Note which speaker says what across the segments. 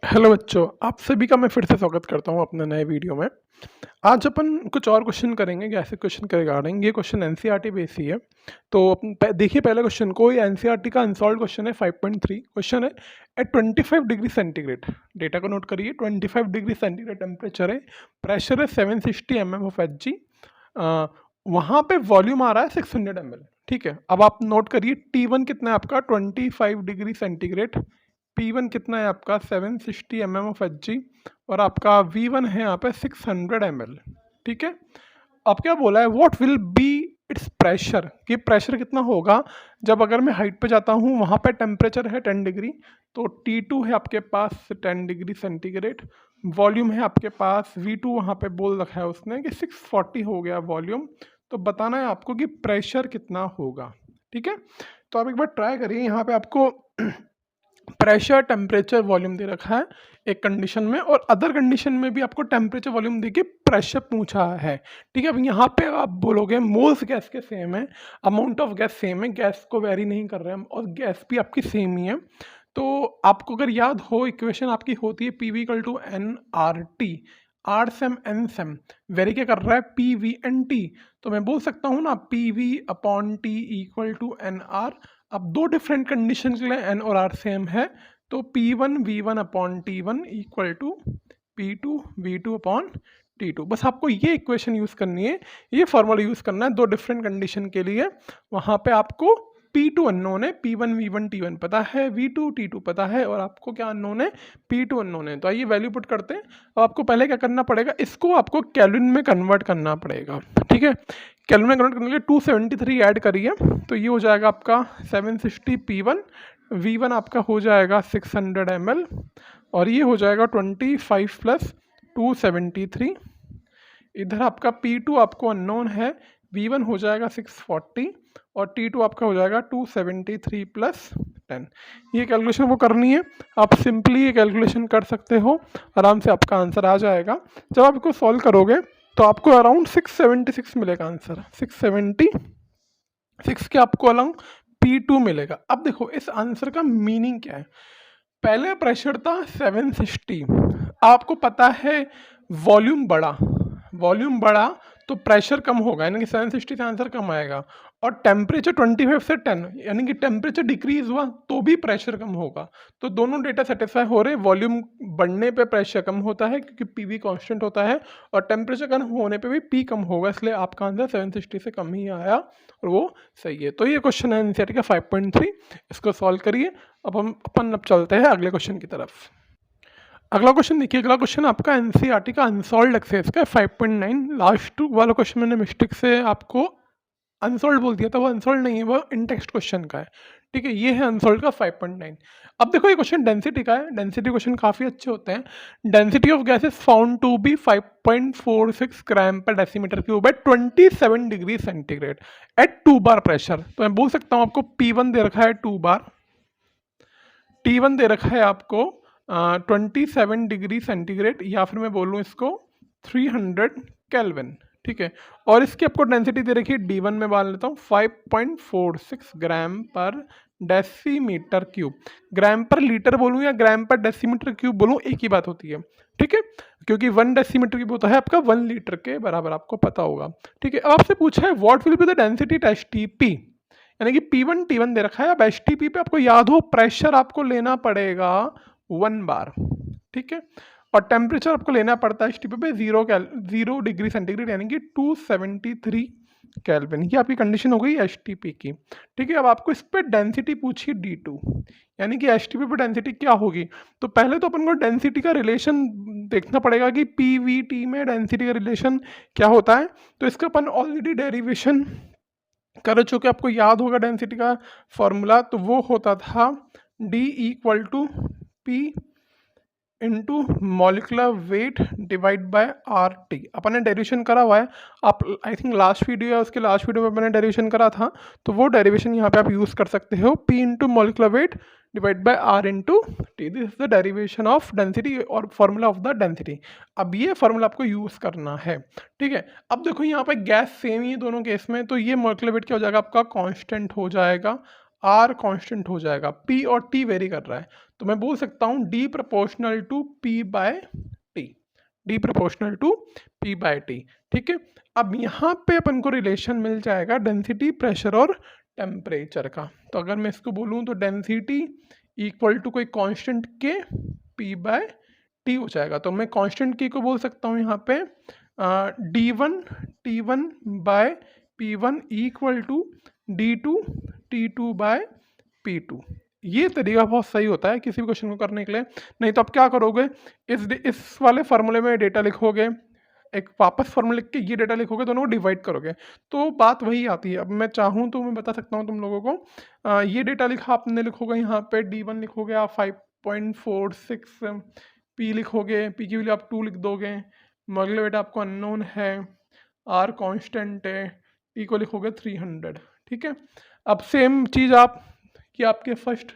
Speaker 1: Hello बच्चों, आप सभी का मैं फिर से स्वागत करता हूँ अपने नए वीडियो में। आज अपन कुछ और क्वेश्चन करेंगे, ऐसे क्वेश्चन के रिगार्डिंग। ये क्वेश्चन एनसीईआरटी बेस ही है। तो अपन देखिए पहले क्वेश्चन को। ये एनसीईआरटी का अनसॉल्व्ड क्वेश्चन है। 5.3 क्वेश्चन है। एट 25 डिग्री सेंटीग्रेड, डेटा को नोट करिए। 25 डिग्री सेंटीग्रेड टेम्परेचर है, प्रेशर है 760 mm ऑफ एच जी। वहाँ पे वॉल्यूम आ रहा है 600 ml। ठीक है, अब आप नोट करिए T1 कितना है आपका 25 डिग्री सेंटीग्रेड, P1 कितना है आपका 760 mm ऑफ एच जी, और आपका V1 है यहाँ पे 600 ml। ठीक है, अब क्या बोला है, what will be it's pressure, कि प्रेशर कितना होगा जब अगर मैं हाइट पे जाता हूँ। वहाँ पे टेम्परेचर है 10 डिग्री, तो T2 है आपके पास 10 डिग्री सेंटीग्रेड। वॉल्यूम है आपके पास V2, वहाँ पे बोल रखा है उसने कि 640 हो गया वॉल्यूम। तो बताना है आपको कि प्रेशर कितना होगा। ठीक है, तो आप एक बार ट्राई करिए। यहाँ पे आपको प्रेशर, टेम्परेचर, वॉल्यूम दे रखा है एक कंडीशन में, और अदर कंडीशन में भी आपको टेम्परेचर, वॉल्यूम देके प्रेशर पूछा है। ठीक है, अब यहाँ पे आप बोलोगे मोल्स गैस के सेम है, अमाउंट ऑफ गैस सेम है, गैस को वेरी नहीं कर रहे हैं हम, और गैस भी आपकी सेम ही है। तो आपको अगर याद हो, इक्वेशन आपकी होती है P V equal to N R T. R same N same, vary क्या कर रहा है, पी वी एन टी। तो मैं बोल सकता हूँ ना, P V upon T equal to N R. अब दो डिफरेंट कंडीशन के लिए एन और आर सेम है, तो P one V one upon T one equal to P two V two upon T two. बस आपको ये इक्वेशन यूज़ करनी है, ये फॉर्मूला यूज़ करना है दो डिफरेंट कंडीशन के लिए। वहाँ पे आपको P2 अननोन है, P1 V1 T1 पता है, V2 T2 पता है, और आपको क्या अननोन है, P2 अननोन है। तो आइए वैल्यू पुट करते हैं। अब आपको पहले क्या करना पड़ेगा, इसको आपको केल्विन में कन्वर्ट करना पड़ेगा। ठीक है, केल्विन में कन्वर्ट करने के लिए 273 ऐड करिए, तो ये हो जाएगा आपका 760 P1, V1 आपका हो जाएगा 600 ml, और ये हो जाएगा 25 प्लस 273। इधर आपका P2 आपको अननोन है, V1 हो जाएगा 640, और T2 आपका हो जाएगा 273 प्लस 10। ये कैलकुलेशन वो करनी है, आप सिंपली ये कैलकुलेशन कर सकते हो, आराम से आपका आंसर आ जाएगा। जब आप इसको सॉल्व करोगे तो आपको अराउंड 676 मिलेगा आंसर। 676 के आपको अराउंड P2 मिलेगा। अब देखो इस आंसर का मीनिंग क्या है। पहले प्रेशर था 760, आपको पता है वॉल्यूम बढ़ा तो प्रेशर कम होगा, यानी कि 760 से आंसर कम आएगा। और टेम्परेचर 25 से 10, यानी कि टेम्परेचर डिक्रीज हुआ तो भी प्रेशर कम होगा। तो दोनों डेटा सेटिस्फाई हो रहे। वॉल्यूम बढ़ने पे प्रेशर कम होता है क्योंकि पी कांस्टेंट होता है, और टेम्परेचर कम होने पे भी पी कम होगा, इसलिए आपका आंसर 760 से कम ही आया, और वो सही है। तो ये क्वेश्चन है एनसीईआरटी का 5.3, इसको सॉल्व करिए। अब चलते हैं अगले क्वेश्चन की तरफ। अगला क्वेश्चन देखिए। अगला क्वेश्चन आपका एनसीईआरटी का अनसॉल्व्ड एक्सरसाइज का 5.9। लास्ट वाला क्वेश्चन मैंने मिस्टेक से आपको अनसॉल्व्ड बोल दिया था, वो अनसॉल्व्ड नहीं है, वो इन टेक्स्ट क्वेश्चन का है। ठीक है, ये है अनसॉल्व्ड का 5.9। अब देखो ये क्वेश्चन डेंसिटी का है। डेंसिटी क्वेश्चन काफ़ी अच्छे होते हैं। Density of gas is found to be 5.46 gram per decimetre cube at 27 degree centigrade at 2 bar pressure. तो मैं बोल सकता हूँ आपको P1 दे रखा है 2 बार, T1 दे रखा है आपको 27 डिग्री सेंटीग्रेड, या फिर मैं बोलूँ इसको 300 केल्विन। ठीक है, और इसकी आपको डेंसिटी दे रखी है D1 में मान लेता हूँ 5.46 ग्राम पर डेसीमीटर क्यूब। ग्राम पर लीटर बोलूँ या ग्राम पर डेसीमीटर क्यूब बोलूँ, एक ही बात होती है। ठीक है, क्योंकि 1 डेसीमीटर क्यूब होता है आपका 1 लीटर के बराबर, आपको पता होगा। ठीक है, अब आपसे पूछा है what will be the density at HTP, यानी कि P1 T1 दे रखा है। अब एचटीपी पे आपको याद हो प्रेशर आपको लेना पड़ेगा 1 बार। ठीक है, और टेम्परेचर आपको लेना पड़ता है एचटीपी पे 0 डिग्री सेंटीग्रेड, यानी कि 273 केल्विन। ये आपकी कंडीशन हो गई एचटीपी की। ठीक है, अब आपको इस पे डेंसिटी पूछी D2, यानी कि एचटीपी पे डेंसिटी क्या होगी। तो पहले तो अपन को डेंसिटी का रिलेशन देखना पड़ेगा कि पीवीटी में डेंसिटी का रिलेशन क्या होता है। तो इसका अपन ऑलरेडी डेरिवेशन कर चुके, आपको याद होगा डेंसिटी का फॉर्मूला। तो वो होता था D equal to P into molecular weight divide by R T. अपन ने डेरिवेशन करा हुआ है, आप आई थिंक लास्ट वीडियो या उसके लास्ट वीडियो में मैंने डेरिवेशन करा था, तो वो डेरिवेशन यहाँ पे आप यूज़ कर सकते हो। P into molecular weight divide by R into T, this is the derivation of density और फॉर्मूला ऑफ द डेंसिटी। अब ये फॉर्मूला आपको यूज़ करना है। ठीक है, अब देखो यहाँ पे गैस सेम ही है दोनों केस में, तो ये मॉलिकुलर वेट क्या हो जाएगा आपका, कांस्टेंट हो जाएगा। आर कांस्टेंट हो जाएगा, पी और टी वेरी कर रहा है, तो मैं बोल सकता हूँ D proportional to P by T, D proportional to P by T. ठीक है, अब यहाँ पे अपन को रिलेशन मिल जाएगा डेंसिटी, प्रेशर और टेम्परेचर का। तो अगर मैं इसको बोलूँ तो डेंसिटी इक्वल टू कोई कांस्टेंट के पी बाय टी हो जाएगा। तो मैं कांस्टेंट के को बोल सकता हूँ यहाँ पे D one T one by P one equal to D two T two by P two. ये तरीका बहुत सही होता है किसी भी क्वेश्चन को करने के लिए। नहीं तो आप क्या करोगे, इस वाले फार्मूले में डेटा लिखोगे, एक वापस फार्मूला लिख के ये डेटा लिखोगे, दोनों को डिवाइड करोगे, तो बात वही आती है। अब मैं चाहूँ तो मैं बता सकता हूँ तुम लोगों को, ये डेटा लिखा आपने, लिखोगे यहाँ पे D1 लिखोगे आप 5.46, P लिखोगे, P की वैल्यू आप 2 लिख दोगे, मॉलिक्यूलर वेट आपको अननोन है, R कांस्टेंट है, T को लिखोगे 300। ठीक है, अब सेम चीज़ आप कि आपके फर्स्ट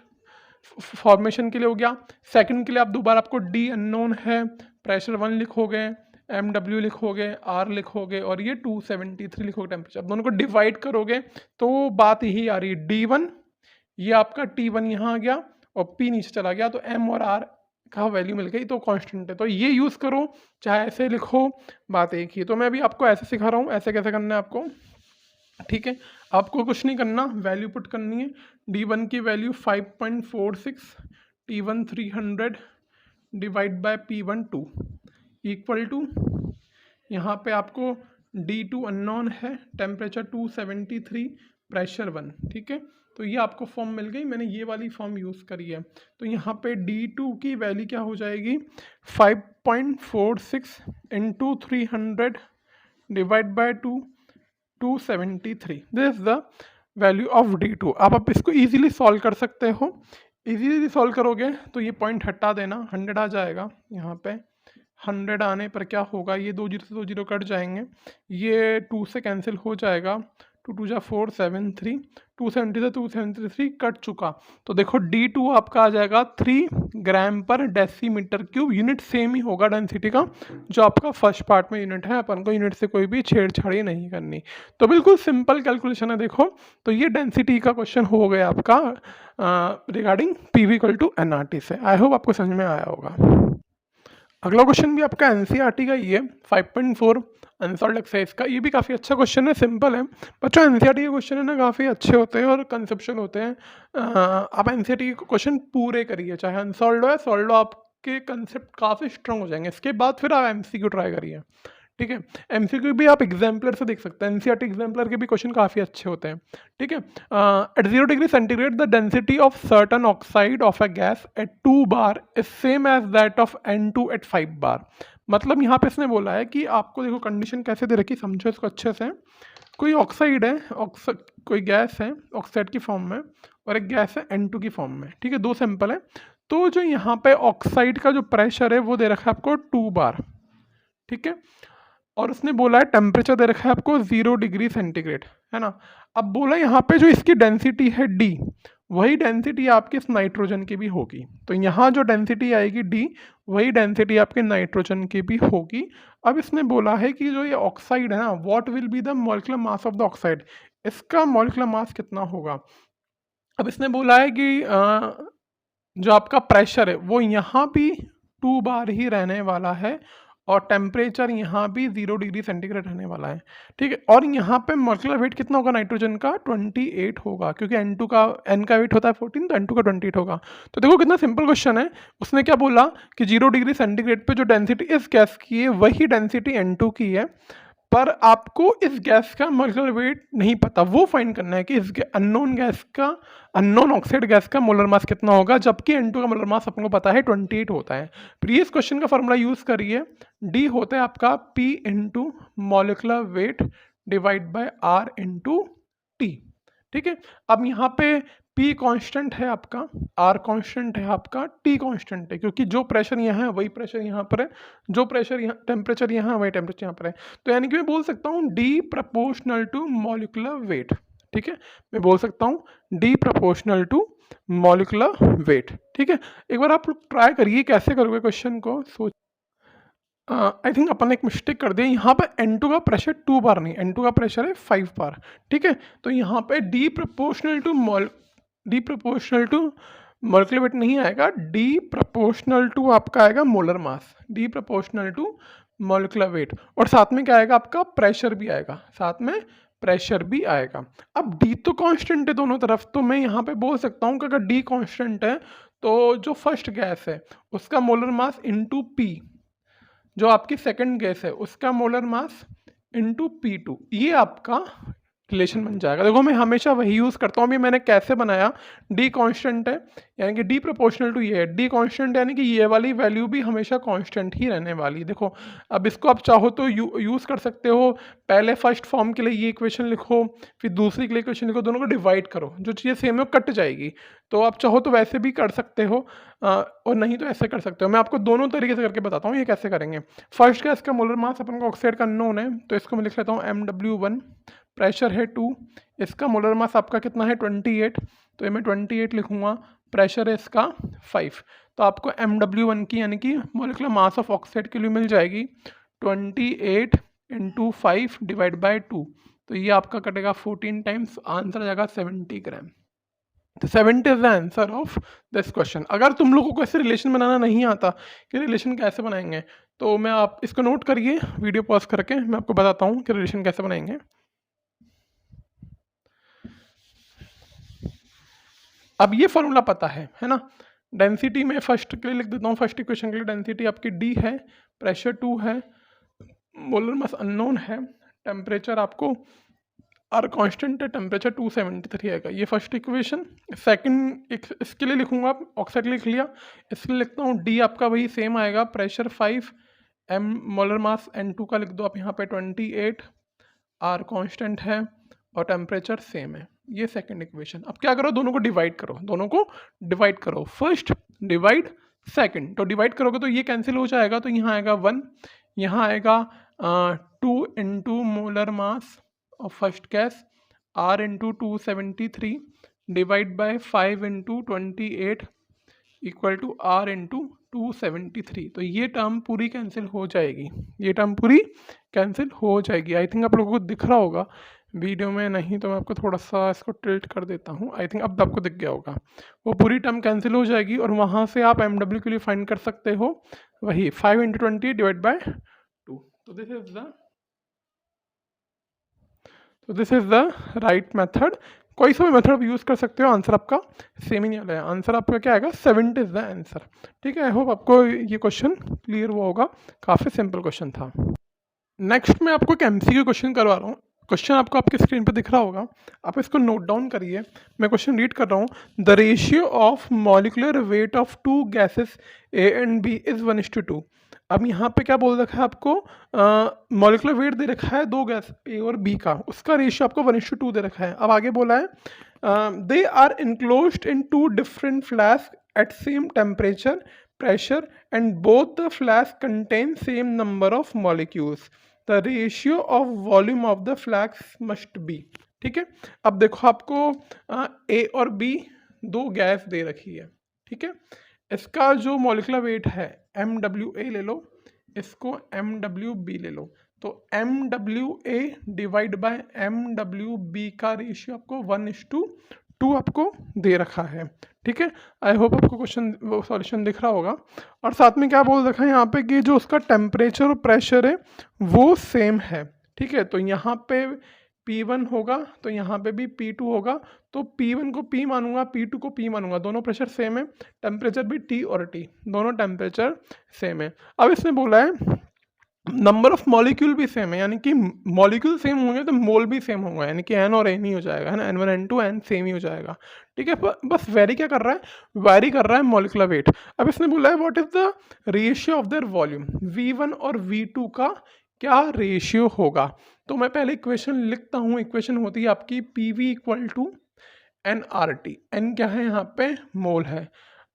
Speaker 1: फॉर्मेशन के लिए हो गया, सेकंड के लिए आप दोबारा आपको D अननोन है, प्रेशर 1 लिखोगे, MW लिखोगे, R लिखोगे और ये 273 लिखोगे टेम्परेचर। दोनों को डिवाइड करोगे तो बात यही आ रही है, D1 ये आपका T1 यहाँ आ गया और P नीचे चला गया, तो M और R का वैल्यू मिल गई, तो कांस्टेंट है। तो ये यूज़ करो, चाहे ऐसे लिखो, बात एक ही। तो मैं अभी आपको ऐसे सिखा रहा हूँ, ऐसे कैसे करना है आपको। ठीक है, आपको कुछ नहीं करना, वैल्यू पुट करनी है। D1 की value 5.46, T1 300 divide by P1 2 equal to, यहाँ पे आपको D2 अननोन है, टेम्परेचर 273, प्रेशर 1। ठीक है, तो ये आपको फॉर्म मिल गई, मैंने ये वाली फॉर्म यूज़ करी है। तो यहाँ पे D2 की वैल्यू क्या हो जाएगी, 5.46 into 300 divide bye 273, this is the value of D2। आप इसको इजीली सॉल्व कर सकते हो। इजीली सॉल्व करोगे तो ये पॉइंट हटा देना, 100 आ जाएगा। यहाँ पे 100 आने पर क्या होगा, ये 2 जीरो से 2 जीरो कट जाएंगे, ये 2 से कैंसिल हो जाएगा, 2 2 जा 473, 270 से 273 कट चुका। तो देखो D2 आपका आ जाएगा 3 ग्राम per decimetre cube. Unit same ही होगा डेंसिटी का जो आपका फर्स्ट पार्ट में यूनिट है, अपन को यूनिट से कोई भी छेड़छाड़ी नहीं करनी। तो बिल्कुल सिंपल कैलकुलेशन है। देखो, तो ये डेंसिटी का क्वेश्चन हो गया आपका regarding PV equal to NRT से। आई होप आपको समझ में आया होगा। अगला क्वेश्चन भी आपका NCERT का ही है, 5.4 अनसॉल्व्ड एक्सरसाइज का। ये भी काफ़ी अच्छा क्वेश्चन है, सिंपल है। बच्चों NCERT के क्वेश्चन है ना, काफ़ी अच्छे होते हैं और कंसेप्चुअल होते हैं। आप NCERT के क्वेश्चन पूरे करिए, चाहे अनसॉल्व्ड हो या सॉल्व्ड हो, आपके कंसेप्ट काफ़ी स्ट्रॉन्ग हो जाएंगे। इसके बाद फिर आप MCQ ट्राई करिए। ठीक है, MCQ भी आप एग्जाम्पलर से देख सकते हैं, NCERT एग्जाम्पलर के भी क्वेश्चन काफ़ी अच्छे होते हैं। ठीक है, at 0 degree centigrade the density of certain oxide of a gas at 2 bar is same as that of N2 at 5 bar. मतलब यहाँ पे इसने बोला है कि आपको, देखो कंडीशन कैसे दे रखी, समझो इसको अच्छे से। कोई ऑक्साइड है, कोई गैस है ऑक्साइड की फॉर्म में, और एक गैस है N2 की फॉर्म में। ठीक है, 2 सैंपल है। तो जो यहाँ पे ऑक्साइड का जो प्रेशर है वो दे रखा है आपको 2 बार। ठीक है, और उसने बोला है टेम्परेचर दे रखा है आपको 0 डिग्री सेंटीग्रेड, है ना। अब बोला यहाँ पे जो इसकी डेंसिटी है D, वही डेंसिटी आपके इस नाइट्रोजन की भी होगी। तो यहाँ जो डेंसिटी आएगी D, वही डेंसिटी आपके नाइट्रोजन की भी होगी। अब इसने बोला है कि जो ये ऑक्साइड है ना, what will be the molecular mass of the oxide, इसका मॉलिक्यूलर मास कितना होगा। अब इसने बोला है कि जो आपका प्रेशर है वो यहाँ भी 2 बार ही रहने वाला है, और टेम्परेचर यहाँ भी 0 डिग्री सेंटीग्रेड रहने वाला है। ठीक है, और यहाँ पे मॉलिक्यूलर वेट कितना होगा नाइट्रोजन का, 28 होगा, क्योंकि N का वेट होता है 14, तो N2 का 28 होगा। तो देखो कितना सिंपल क्वेश्चन है। उसने क्या बोला कि 0 डिग्री सेंटीग्रेड पे जो डेंसिटी इस गैस की है वही डेंसिटी N2 की है, पर आपको इस गैस का मॉलिक्यूलर वेट नहीं पता, वो फाइंड करना है कि इस अननोन गैस का, अननोन ऑक्साइड गैस का मोलर मास कितना होगा, जबकि N2 का मोलर मास अपने को पता है 28 होता है। प्रीवियस क्वेश्चन का फॉर्मूला यूज़ करिए, D होता है आपका P into molecular weight divide bye R into T। ठीक है, अब यहाँ पे P कांस्टेंट है आपका, R कांस्टेंट है आपका, T कांस्टेंट है, क्योंकि जो प्रेशर यहाँ है वही प्रेशर यहाँ पर है, जो प्रेशर यहाँ, टेम्परेचर यहाँ वही टेम्परेचर यहाँ पर है। तो यानी कि मैं बोल सकता हूँ D proportional to molecular weight. ठीक है, मैं बोल सकता हूँ D proportional to molecular weight. ठीक है, एक बार आप ट्राई करिए कैसे करोगे क्वेश्चन को, सोच। आई थिंक अपन ने एक मिस्टेक कर दिया, यहाँ पे N2 का प्रेशर 2 बार नहीं, N2 का प्रेशर है 5 बार। ठीक है, तो यहाँ पे D proportional to D proportional to molecular weight नहीं आएगा, डी प्रोपोर्शनल टू आपका आएगा molar mass, D proportional to molecular weight. और साथ में क्या आएगा आपका प्रेशर भी आएगा, साथ में प्रेशर भी आएगा। अब डी तो कांस्टेंट है दोनों तरफ, तो मैं यहाँ पे बोल सकता हूँ कि अगर डी कांस्टेंट है तो जो फर्स्ट गैस है उसका मोलर मास इंटू पी, जो आपकी सेकंड गैस है उसका मोलर मास इंटू P2, ये आपका रिलेशन बन जाएगा। देखो मैं हमेशा वही यूज़ करता हूँ। अभी मैंने कैसे बनाया, डी कांस्टेंट है यानी कि डी प्रोपोर्शनल टू ये है, डी कांस्टेंट यानी कि ये वाली वैल्यू भी हमेशा कांस्टेंट ही रहने वाली। देखो अब इसको आप चाहो तो यूज़ कर सकते हो, पहले फर्स्ट फॉर्म के लिए ये इक्वेशन लिखो, फिर दूसरी के लिए इक्वेशन लिखो, दोनों को डिवाइड करो, जो चीज़ें सेम है वो कट जाएगी। तो आप चाहो तो वैसे भी कर सकते हो और नहीं तो ऐसे कर सकते हो। मैं आपको दोनों तरीके से करके बताता हूँ ये कैसे करेंगे। फर्स्ट गैस का मोलर मास अपन को ऑक्साइड का अननोन है, तो इसको मैं लिख लेता हूँ MW1, प्रेशर है 2, इसका मोलर मास आपका कितना है 28, तो ये मैं 28 लिखूँगा, प्रेशर है इसका 5। तो आपको MW1 की यानी कि मोलिकुलर मास ऑफ ऑक्साइड की वैल्यू मिल जाएगी 28 × 5 डिवाइड बाय 2, तो ये आपका कटेगा 14 टाइम्स, आंसर आ जाएगा 70 ग्राम। तो 70 is the answer of this question. अगर तुम लोगों को ऐसे रिलेशन बनाना नहीं आता कि रिलेशन कैसे बनाएंगे, तो मैं आप इसको नोट करिए, वीडियो पॉज करके मैं आपको बताता हूँ कि रिलेशन कैसे बनाएंगे। अब ये फॉर्मूला पता है ना। डेंसिटी में फर्स्ट के लिए लिख देता हूँ, फर्स्ट इक्वेशन के लिए डेंसिटी आपकी डी है, प्रेशर 2 है, मोलर मास अननोन है, टेम्परेचर आपको आर कांस्टेंट है, टेम्परेचर 273 आएगा। ये फर्स्ट इक्वेशन। सेकंड इसके लिए लिखूंगा, ऑक्साइड लिख लिया, इसके लिए लिखता हूँ डी आपका वही सेम आएगा, pressure 5, M molar mass N2 का लिख दो आप यहाँ पे 28, आर कांस्टेंट है और टेम्परेचर सेम है। ये सेकंड इक्वेशन। अब क्या करो, दोनों को डिवाइड करो, दोनों को डिवाइड करो, फर्स्ट डिवाइड सेकंड। तो डिवाइड करोगे तो ये कैंसिल हो जाएगा, तो यहाँ आएगा 1, यहाँ आएगा 2 × molar mass of first gas R × 273 divide by 5 × 28 equal to R × 273। तो ये टर्म पूरी कैंसिल हो जाएगी, ये टर्म पूरी कैंसिल हो जाएगी। आई थिंक आप लोगों को दिख रहा होगा वीडियो में, नहीं तो मैं आपको थोड़ा सा इसको टिल्ट कर देता हूँ। आई थिंक अब आपको दिख गया होगा, वो पूरी टर्म कैंसिल हो जाएगी और वहाँ से आप MW के लिए फाइंड कर सकते हो, वही 5 × 20 डिवाइड बाय 2। तो this is the right method. कोई सा भी मेथड आप यूज़ कर सकते हो, आंसर आपका सेम ही नहीं आएगा। आंसर आपका क्या आएगा, 70 इज द आंसर। ठीक है, आई होप आपको ये क्वेश्चन क्लियर हुआ होगा, काफ़ी सिंपल क्वेश्चन था। नेक्स्ट मैं आपको एक MCQ क्वेश्चन करवा रहा हूँ। क्वेश्चन आपको आपके स्क्रीन पर दिख रहा होगा, आप इसको नोट डाउन करिए। मैं क्वेश्चन रीड कर रहा हूँ। The ratio of molecular weight of 2 gases A and B is 1:2। अब यहाँ पे क्या बोल रखा है आपको, मॉलिकुलर वेट दे रखा है 2 गैस A और B का, उसका रेशियो आपको 1:2 दे रखा है। अब आगे बोला है they are enclosed in 2 different flask at same temperature, pressure, and both the flask contain same number of molecules. The ratio of volume of the flask must be। ठीक है, अब देखो आपको A और B 2 गैस दे रखी है। ठीक है, इसका जो मॉलिकुलर वेट है MWA ले लो, इसको MWB ले लो, तो MWA डिवाइड बाय MWB का रेशियो आपको 1:2 आपको दे रखा है। ठीक है, आई होप आपको क्वेश्चन वो सॉल्यूशन दिख रहा होगा। और साथ में क्या बोल रखा है यहाँ पे कि जो उसका टेम्परेचर और प्रेशर है वो सेम है। ठीक है, तो यहाँ पे P1 होगा तो यहाँ पे भी P2 होगा, तो P1 को P मानूंगा, P2 को P मानूंगा, दोनों प्रेशर सेम है, टेम्परेचर भी T और T, दोनों टेम्परेचर सेम है। अब इसने बोला है नंबर ऑफ मॉलिक्यूल भी सेम है, यानी कि मॉलिक्यूल सेम होंगे तो मोल भी सेम होगा, यानी कि N और N ही हो जाएगा, है ना, N1 N2 N सेम ही हो जाएगा। ठीक है, बस वेरी क्या कर रहा है, वेरी कर रहा है मॉलिकुलर वेट। अब इसने बोला है what is the ratio of their volume, V1 और V2 का क्या रेशियो होगा। तो मैं पहले इक्वेशन लिखता हूँ, इक्वेशन होती है आपकी PV = nRT। N क्या है यहाँ पे, मोल है।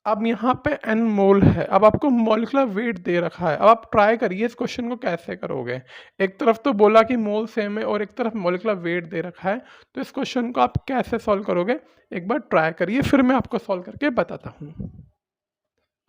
Speaker 1: अब यहाँ पे N मोल है। अब आपको मॉलिकुलर वेट दे रखा है। अब आप ट्राई करिए इस क्वेश्चन को कैसे करोगे। एक तरफ तो बोला कि मोल सेम है और एक तरफ मॉलिकुलर वेट दे रखा है, तो इस क्वेश्चन को आप कैसे सॉल्व करोगे एक बार ट्राई करिए, फिर मैं आपको सॉल्व करके बताता हूँ।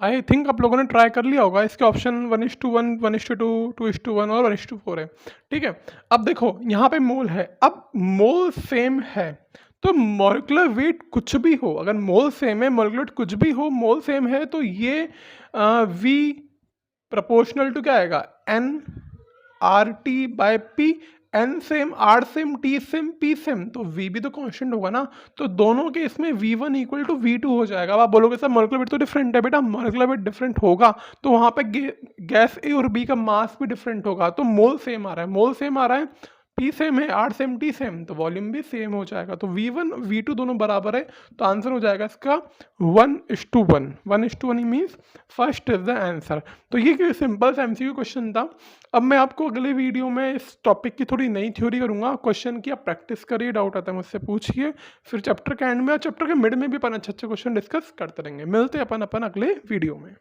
Speaker 1: आई थिंक आप लोगों ने ट्राई कर लिया होगा। इसके ऑप्शन 1:1, 1:2, 2:1 और 1:4 है। ठीक है, अब देखो यहाँ पे मोल है, अब मोल सेम है तो मॉलिक्यूलर वेट कुछ भी हो, अगर मोल सेम है, मॉलिक्यूलर वेट कुछ भी हो, मोल सेम है, तो ये वी प्रोपोर्शनल टू क्या आएगा, N R T by P. N same, R same, T same, P same, तो वी भी तो कांस्टेंट होगा ना। तो दोनों के इसमें V one equal to V two हो जाएगा। अब आप बोलोगे सर मॉलिक्यूलर वेट तो डिफरेंट है, बेटा मॉलिक्यूलर वेट डिफरेंट होगा तो वहाँ पे गैस ए और बी का मास भी डिफरेंट होगा। तो मोल सेम आ रहा है, मोल सेम आ रहा है, पी सेम है, आर सेम, टी सेम, तो वॉल्यूम भी सेम हो जाएगा। तो वी वन वी टू दोनों बराबर है, तो आंसर हो जाएगा इसका 1:1। 1:1 means first is the answer. तो ये सिंपल सा एमसीक्यू क्वेश्चन था। अब मैं आपको अगले वीडियो में इस टॉपिक की थोड़ी नई थ्योरी करूंगा। क्वेश्चन की आप प्रैक्टिस करिए, डाउट आता है मुझसे पूछिए। फिर चैप्टर के एंड में और चैप्टर के मिड में भी अपन अच्छे अच्छे क्वेश्चन डिस्कस करते रहेंगे। मिलते हैं अपन अगले वीडियो में।